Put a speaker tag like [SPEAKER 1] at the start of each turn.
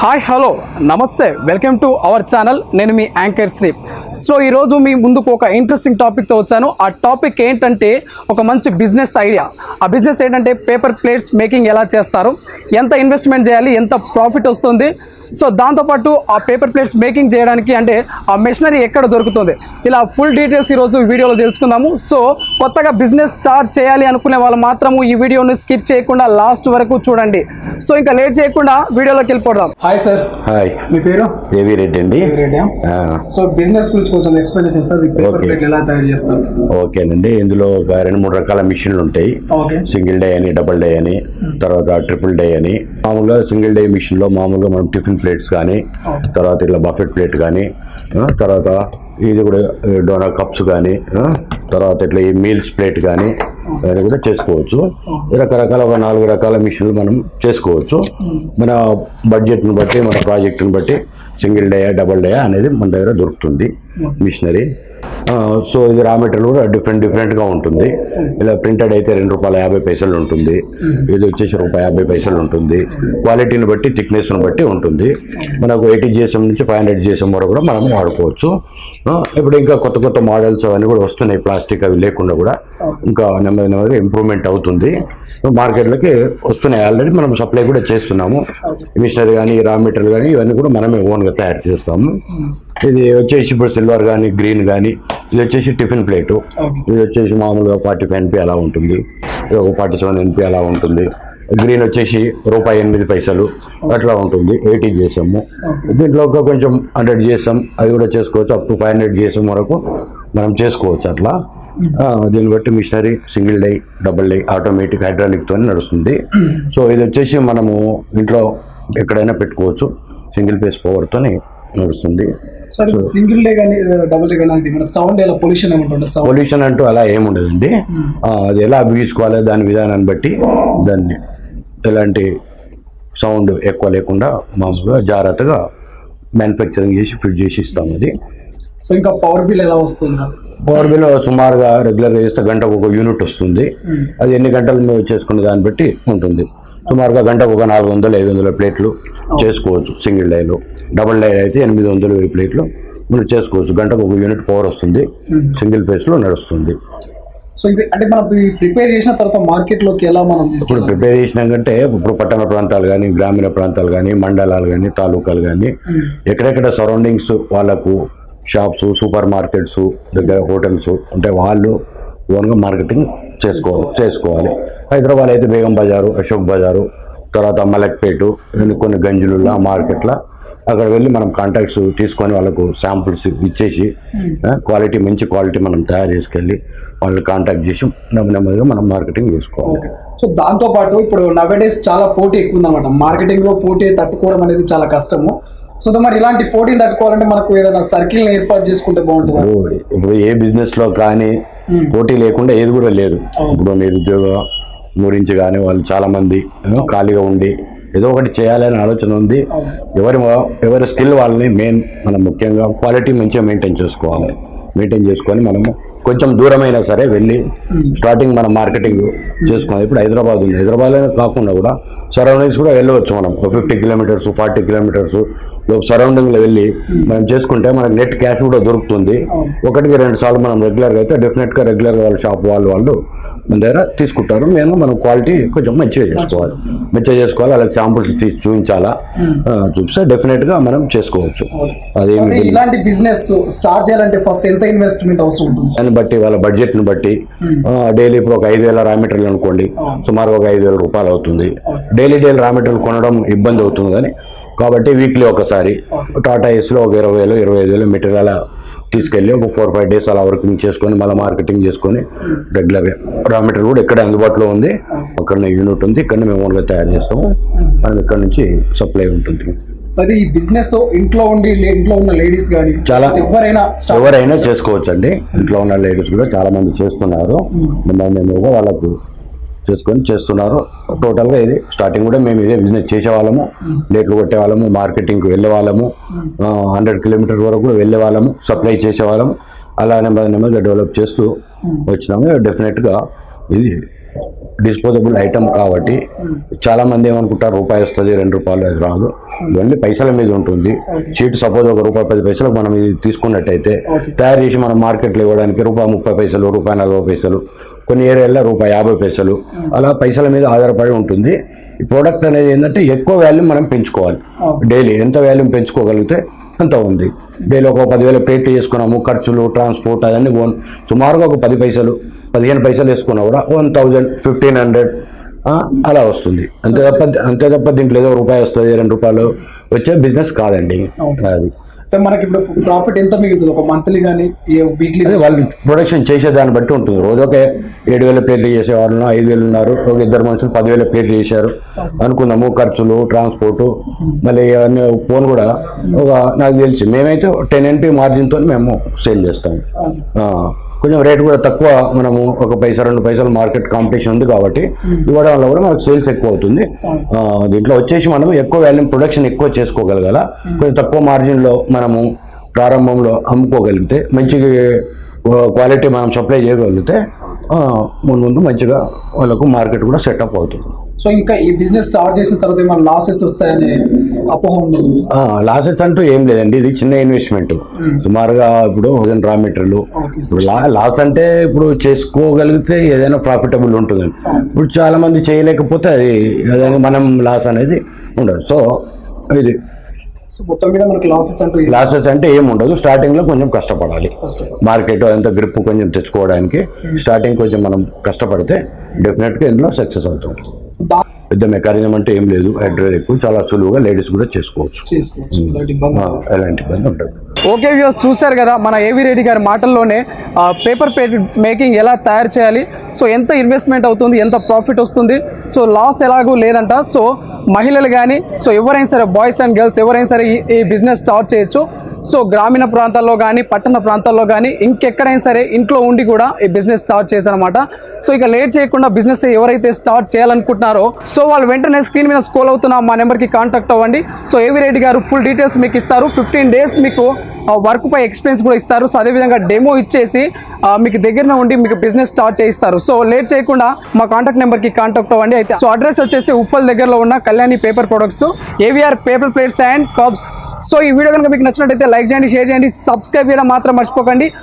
[SPEAKER 1] Hi hello నమస్తే welcome to our channel. నేను మీ anchor Shri. So ఈరోజు మీ ముందుకు ఒక ఇంట్రెస్టింగ్ టాపిక్తో వచ్చాను. ఆ టాపిక్ ఏంటంటే ఒక మంచి బిజినెస్ ఐడియా. ఆ బిజినెస్ ఏంటంటే పేపర్ ప్లేట్స్ మేకింగ్ ఎలా చేస్తారు, ఎంత ఇన్వెస్ట్మెంట్ చేయాలి, ఎంత ప్రాఫిట్ వస్తుంది, సో దాంతోపాటు ఆ పేపర్ ప్లేట్స్ మేకింగ్ చేయడానికి అంటే ఆ మెషినరీ ఎక్కడ దొరుకుతుంది, ఇలా ఫుల్ డీటెయిల్స్ ఈరోజు వీడియోలో తెలుసుకుందాము. సో కొత్తగా బిజినెస్ స్టార్ట్ చేయాలి అనుకునే వాళ్ళు మాత్రము ఈ వీడియోని స్కిప్ చేయకుండా లాస్ట్ వరకు చూడండి. సో ఇంకా లేట్ చేయకుండా వీడియోలోకి వెళ్ళిపోదాం. Hi sir.
[SPEAKER 2] హాయ్,
[SPEAKER 1] మీ పేరు?
[SPEAKER 2] ఏవి రెడ్డి అండి.
[SPEAKER 1] సో బిజినెస్ గురించి కొంచెం ఎక్స్ప్లెనేషన్ సార్, పేపర్ ప్లేట్లు ఎలా తయారు చేస్తారు?
[SPEAKER 2] ఓకేనండి. ఇందులో ఒక 2-3 రకాల మిషన్లు ఉంటాయి. సింగిల్ డే అని, డబుల్ డే అని, తర్వాత ట్రిపుల్ డే అని. మామూలుగా సింగిల్ డే మిషన్ లో మామూలుగా మనం టిఫిన్ ప్లేట్స్ కానీ, తర్వాత ఇట్లా బఫెట్ ప్లేట్ కానీ, తర్వాత ఇది కూడా డోనర్ కప్స్ కానీ, తర్వాత ఇట్లా ఈ మీల్స్ ప్లేట్ కానీ అని కూడా చేసుకోవచ్చు. రకరకాల ఒక 4 రకాల మిషన్లు మనం చేసుకోవచ్చు. మన బడ్జెట్ని బట్టి, మన ప్రాజెక్టుని బట్టి సింగిల్ డే డబుల్ డే అనేది మన దగ్గర దొరుకుతుంది మిషనరీ. సో ఇది రా మెటీరియల్ కూడా డిఫరెంట్గా ఉంటుంది. ఇలా ప్రింటెడ్ అయితే ₹2.50 ఉంటుంది. ఇది వచ్చేసి ₹1.50 ఉంటుంది. క్వాలిటీని బట్టి, థిక్నెస్ని బట్టి ఉంటుంది. మనకు 80 GSM నుంచి 500 GSM వరకు కూడా మనం వాడుకోవచ్చు. ఇప్పుడు ఇంకా కొత్త మోడల్స్ అవన్నీ కూడా వస్తున్నాయి. ప్లాస్టిక్ అవి లేకుండా కూడా ఇంకా నెమ్మదిగా ఇంప్రూవ్మెంట్ అవుతుంది. మార్కెట్లకి వస్తున్నాయి. ఆల్రెడీ మనం సప్లై కూడా చేస్తున్నాము. మిషనరీ కానీ, రా మెటీరియల్ కానీ ఇవన్నీ కూడా మనమే ఓన్గా తయారు చేస్తాము. ఇది వచ్చేసి ఇప్పుడు సిల్వర్ కానీ, గ్రీన్ కానీ, ఇది వచ్చేసి టిఫిన్ ప్లేటు. ఇది వచ్చేసి మామూలుగా 45 NP అలా ఉంటుంది, 47 NP అలా ఉంటుంది. గ్రీన్ వచ్చేసి ₹8 అట్లా ఉంటుంది. 80 GSM. దీంట్లో ఒక కొంచెం 100 GSM అది కూడా చేసుకోవచ్చు. అప్ టు 500 GSM వరకు మనం చేసుకోవచ్చు. అట్లా దీన్ని బట్టి machinery single die, double die, automatic, హైడ్రాలిక్తో నడుస్తుంది. సో ఇది వచ్చేసి మనము ఇంట్లో ఎక్కడైనా పెట్టుకోవచ్చు. సింగిల్ ఫేస్ పవర్తోనే నడుస్తుంది.
[SPEAKER 1] సింగిల్ డే కానీ డబుల్ డే కానీ సౌండ్ ఎలా పొల్యూషన్ ఏముంటుంది?
[SPEAKER 2] పొల్యూషన్ అంటూ అలా ఏముండదండి. అది ఎలా బిగించుకోవాలో దాని విధానాన్ని బట్టి దాన్ని ఎలాంటి సౌండ్ ఎక్కువ లేకుండా మామూలుగా జాగ్రత్తగా మ్యానుఫ్యాక్చరింగ్ చేసి ఫిట్ చేసి ఇస్తాం. అది.
[SPEAKER 1] సో ఇంకా పవర్ బిల్ ఎలా వస్తుంది?
[SPEAKER 2] పవర్ బిల్ సుమారుగా రెగ్యులర్గా చేస్తే గంటకు ఒక యూనిట్ వస్తుంది. అది ఎన్ని గంటలు మేము చేసుకునే దాన్ని బట్టి ఉంటుంది. సుమారుగా గంటకు ఒక 400-500 ప్లేట్లు చేసుకోవచ్చు సింగిల్ డైలో. డబుల్ డై అయితే 800 ప్లేట్లు మనం చేసుకోవచ్చు. గంటకు ఒక యూనిట్ పవర్ వస్తుంది. సింగిల్ ఫేస్లో నడుస్తుంది.
[SPEAKER 1] సో అంటే మనం ప్రిపేర్ చేసిన తర్వాత మార్కెట్లోకి ఎలా మనం
[SPEAKER 2] ఇప్పుడు ప్రిపేర్ చేసినాకంటే ఇప్పుడు పట్టణ ప్రాంతాలు కానీ, గ్రామీణ ప్రాంతాలు కానీ, మండలాలు కానీ, తాలూకాలు కానీ, ఎక్కడెక్కడ సరౌండింగ్స్ వాళ్ళకు షాప్స్, సూపర్ మార్కెట్స్ దగ్గర హోటల్స్ ఉంటే వాళ్ళు ఓన్గా మార్కెటింగ్ చేసుకోవాలి. హైదరాబాద్ అయితే బేగం బజారు, అశోక్ బజారు, తర్వాత మలక్పేట, కొన్ని గంజులులా మార్కెట్ల అక్కడ వెళ్ళి మనం కాంటాక్ట్స్ తీసుకొని వాళ్ళకు శాంపుల్స్ ఇచ్చేసి మంచి క్వాలిటీ మనం తయారు చేసుకెళ్ళి వాళ్ళని కాంటాక్ట్ చేసి నెమ్మదిగా మనం మార్కెటింగ్ చేసుకోవాలి.
[SPEAKER 1] సో దాంతోపాటు ఇప్పుడు నవేడేస్ చాలా పోటీ ఎక్కువ ఉందన్నమాట. మార్కెటింగ్లో పోటీ తట్టుకోవడం అనేది చాలా కష్టము. సో మరి ఇలాంటి పోటీని తట్టుకోవాలంటే మనకు ఏదైనా సర్కిల్ ఏర్పాటు చేసుకుంటే బాగుంటుంది.
[SPEAKER 2] ఇప్పుడు ఏ బిజినెస్ లో కానీ పోటీ లేకుండా ఏది కూడా లేదు. ఇప్పుడు నిరుద్యోగం గురించి కానీ వాళ్ళు చాలా మంది ఖాళీగా ఉండి ఏదో ఒకటి చేయాలనే ఆలోచన ఉంది. ఎవరి స్కిల్ వాళ్ళని మనం ముఖ్యంగా క్వాలిటీ మంచిగా మెయింటైన్ చేసుకొని మనము కొంచెం దూరమైనా సరే వెళ్ళి స్టార్టింగ్ మనం మార్కెటింగ్ చేసుకోవాలి. ఇప్పుడు హైదరాబాద్ ఉంది. హైదరాబాద్లో కాకుండా కూడా సరౌండింగ్స్ కూడా వెళ్ళవచ్చు. మనం 50 కిలోమీటర్స్ 40 కిలోమీటర్స్ సరౌండింగ్లో వెళ్ళి మనం చేసుకుంటే మనకు నెట్ క్యాష్ కూడా దొరుకుతుంది. 1-2 సార్లు మనం రెగ్యులర్గా అయితే డెఫినెట్గా రెగ్యులర్గా వాళ్ళ షాప్ వాళ్ళు మన దగ్గర తీసుకుంటారు. మనం క్వాలిటీ కొంచెం మంచిగా చేసుకోవాలి. వాళ్ళకి శాంపుల్స్ తీసి చూపించాలా, చూపిస్తే డెఫినెట్గా మనం చేసుకోవచ్చు.
[SPEAKER 1] అదేమి ఇలాంటి బిజినెస్ స్టార్ట్ చేయాలంటే ఫస్ట్ ఎంత ఇన్వెస్ట్మెంట్ అవసరం ఉంటుంది?
[SPEAKER 2] బట్టి వాళ్ళ బడ్జెట్ ని బట్టి డైలీ ఇప్పుడు ఒక 5,000 రా మెటీరియల్ అనుకోండి, సుమారు ఒక ₹5,000 అవుతుంది. డైలీ రా మెటీరియల్ కొనడం ఇబ్బంది అవుతుంది కానీ కాబట్టి వీక్లీ ఒకసారి టాటా ఏస్లో ఒక 20,000-25,000 మెటీరియల్ తీసుకెళ్ళి ఒక 4-5 డేస్ అలా వర్కింగ్ చేసుకొని మళ్ళీ మార్కెటింగ్ చేసుకొని రెగ్యులర్గా రా మెటీరియల్ కూడా ఇక్కడ అందుబాటులో ఉంది. అక్కడ యూనిట్ ఉంది. ఇక్కడ మేము ఓన్గా తయారు చేస్తాము. మనం ఇక్కడ నుంచి సప్లై ఉంటుంది.
[SPEAKER 1] అది ఈ బిజినెస్ ఇంట్లో ఉన్న లేడీస్ కానీ
[SPEAKER 2] చాలా ఎవరైనా చేసుకోవచ్చు అండి. ఇంట్లో ఉన్న లేడీస్ కూడా చాలా మంది చేస్తున్నారు. నెమ్మదిగా వాళ్ళకు చేస్తున్నారు. టోటల్గా ఇది స్టార్టింగ్ కూడా మేము ఇదే బిజినెస్ చేసేవాళ్ళము. ప్లేట్లు కొట్టేవాళ్ళము, మార్కెటింగ్కి వెళ్ళేవాళ్ళము, 100 కిలోమీటర్స్ వరకు కూడా వెళ్ళేవాళ్ళము, సప్లై చేసేవాళ్ళము. అలా నెమ్మదిగా డెవలప్ చేస్తూ వచ్చినాము. డెఫినెట్గా ఇది డిస్పోజబుల్ ఐటమ్ కాబట్టి చాలా మంది ఏమనుకుంటారు రూపాయి వస్తుంది, ₹2 అది రాదు. ఓన్లీ పైసల మీద ఉంటుంది. షీట్ సపోజ్ ₹1.10 మనం ఇది తీసుకున్నట్టయితే తయారు చేసి మనం మార్కెట్లో ఇవ్వడానికి ₹1.30, ₹1.40, కొన్ని ఏరియాల్లో ₹1.50 అలా పైసల మీద ఆధారపడి ఉంటుంది. ఈ ప్రోడక్ట్ అనేది ఏంటంటే ఎక్కువ వాల్యూమ్ మనం పెంచుకోవాలి. డైలీ ఎంత వాల్యూమ్ పెంచుకోగలిగితే అంత ఉంది. డైలీ ఒక 10,000 ప్లేట్లు చేసుకున్నాము, ఖర్చులు ట్రాన్స్పోర్ట్ అదన్నీ సుమారుగా ఒక 10 పైసలు 15 పైసలు వేసుకున్నా కూడా 1,000, 1,500 అలా వస్తుంది. అంతే తప్ప దీంట్లో ఏదో రూపాయి వస్తుంది, ₹2 వచ్చే బిజినెస్ కాదండి అది.
[SPEAKER 1] మనకి ఇప్పుడు ప్రాఫిట్ ఎంత మిగులుతుంది ఒక మంత్లీ కానీ వీక్లీ?
[SPEAKER 2] వాళ్ళు ప్రొడక్షన్ చేసే దాన్ని బట్టి ఉంటుంది. రోజు ఒక 7,000 ప్లేట్లు చేసే వాళ్ళు 5,000 ఉన్నారు, ఒక 2 మనుషులు 10,000 ప్లేట్లు చేశారు అనుకుందాము. ఖర్చులు ట్రాన్స్పోర్టు మళ్ళీ అవన్నీ ఫోన్ కూడా నాకు తెలిసి మేమైతే 10 NP మార్జిన్తో మేము సేల్ చేస్తాము. కొంచెం రేట్ కూడా తక్కువ, మనము ఒక ₹1, ₹2 మార్కెట్ కాంపిటీషన్ ఉంది కాబట్టి ఇవ్వడం వల్ల కూడా మనకు సేల్స్ ఎక్కువ అవుతుంది. దీంట్లో వచ్చేసి మనం ఎక్కువ వాల్యూమ్ ప్రొడక్షన్ ఎక్కువ చేసుకోగలగాల. కొంచెం తక్కువ మార్జిన్లో మనము ప్రారంభంలో అమ్ముకోగలిగితే, మంచి క్వాలిటీ మనం సప్లై చేయగలిగితే ముందు మంచిగా వాళ్ళకు మార్కెట్ కూడా సెటప్ అవుతుంది.
[SPEAKER 1] సో ఇంకా ఈ బిజినెస్ స్టార్ట్ చేసిన తర్వాత ఏమైనా లాసెస్ వస్తాయనే అపోహ ఉండదు?
[SPEAKER 2] లాసెస్ అంటూ ఏం లేదండి, ఇది చిన్న ఇన్వెస్ట్మెంట్. సుమారుగా ఇప్పుడు రా మెటీరియల్ ఇప్పుడు లాస్ అంటే ఇప్పుడు చేసుకోగలిగితే ఏదైనా ప్రాఫిటబుల్ ఉంటుంది. ఇప్పుడు చాలా మంది చేయలేకపోతే అది ఏదైనా మనం లాస్ అనేది ఉండదు. సో ఇది
[SPEAKER 1] మొత్తం మీద మనకి
[SPEAKER 2] లాసెస్ అంటే ఏమి ఉండదు. స్టార్టింగ్ లో కొంచెం కష్టపడాలి, మార్కెట్ అంత గ్రిప్ కొంచెం తెచ్చుకోవడానికి స్టార్టింగ్ కొంచెం మనం కష్టపడితే డెఫినెట్ గా ఇందులో సక్సెస్ అవుతాం. పెద్ద మెకానిజం అంటే ఏం లేదు, హైడ్రోల్ ఎక్కువ చాలా సులువుగా లేడీస్ కూడా చేసుకోవచ్చు, ఎలాంటి ఇబ్బంది ఉంటుంది.
[SPEAKER 1] ఓకే వ్యూస్, చూశారు కదా మన ఏవి రెడ్డి గారి మాటల్లోనే పేపర్ ప్లేట్ మేకింగ్ ఎలా తయారు చేయాలి, సో ఎంత ఇన్వెస్ట్మెంట్ అవుతుంది, ఎంత ప్రాఫిట్ వస్తుంది, సో లాస్ ఎలాగూ లేదంట. సో మహిళలు కానీ సో ఎవరైనా సరే, బాయ్స్ అండ్ గర్ల్స్ ఎవరైనా సరే ఈ బిజినెస్ స్టార్ట్ చేయొచ్చు. సో గ్రామీణ ప్రాంతాల్లో కానీ పట్టణ ప్రాంతాల్లో కానీ ఇంకెక్కడైనా సరే ఇంట్లో ఉండి కూడా ఈ బిజినెస్ స్టార్ట్ చేశారనమాట. సో ఇక లేట్ చేయకుండా బిజినెస్ ఎవరైతే స్టార్ట్ చేయాలనుకుంటున్నారో సో వాళ్ళు వెంటనే స్క్రీన్ మీద స్క్రోల్ అవుతున్న మా నెంబర్కి కాంటాక్ట్ అవ్వండి. సో ఏవి రెడ్డి గారు ఫుల్ డీటెయిల్స్ మీకు ఇస్తారు. 15 days మీకు వర్క్ పై ఎక్స్పీరియన్స్ కూడా ఇస్తారు. సో అదేవిధంగా డెమో ఇచ్చేసి మీకు దగ్గరనే ఉండి మీకు బిజినెస్ స్టార్ట్ చేయిస్తారు. సో లేట్ చేయకుండా మా కాంటాక్ట్ నెంబర్కి కాంటాక్ట్ అవ్వండి. అయితే సో అడ్రస్ వచ్చేసి ఉప్పల్ దగ్గరలో ఉన్న Kalyani paper products, AVR paper plates and cups. So ఈ వీడియో కనుక మీకు నచ్చినట్టయితే లైక్ చేయండి, షేర్ చేయండి, సబ్స్క్రైబ్ చేయడం మాత్రం మర్చిపోకండి.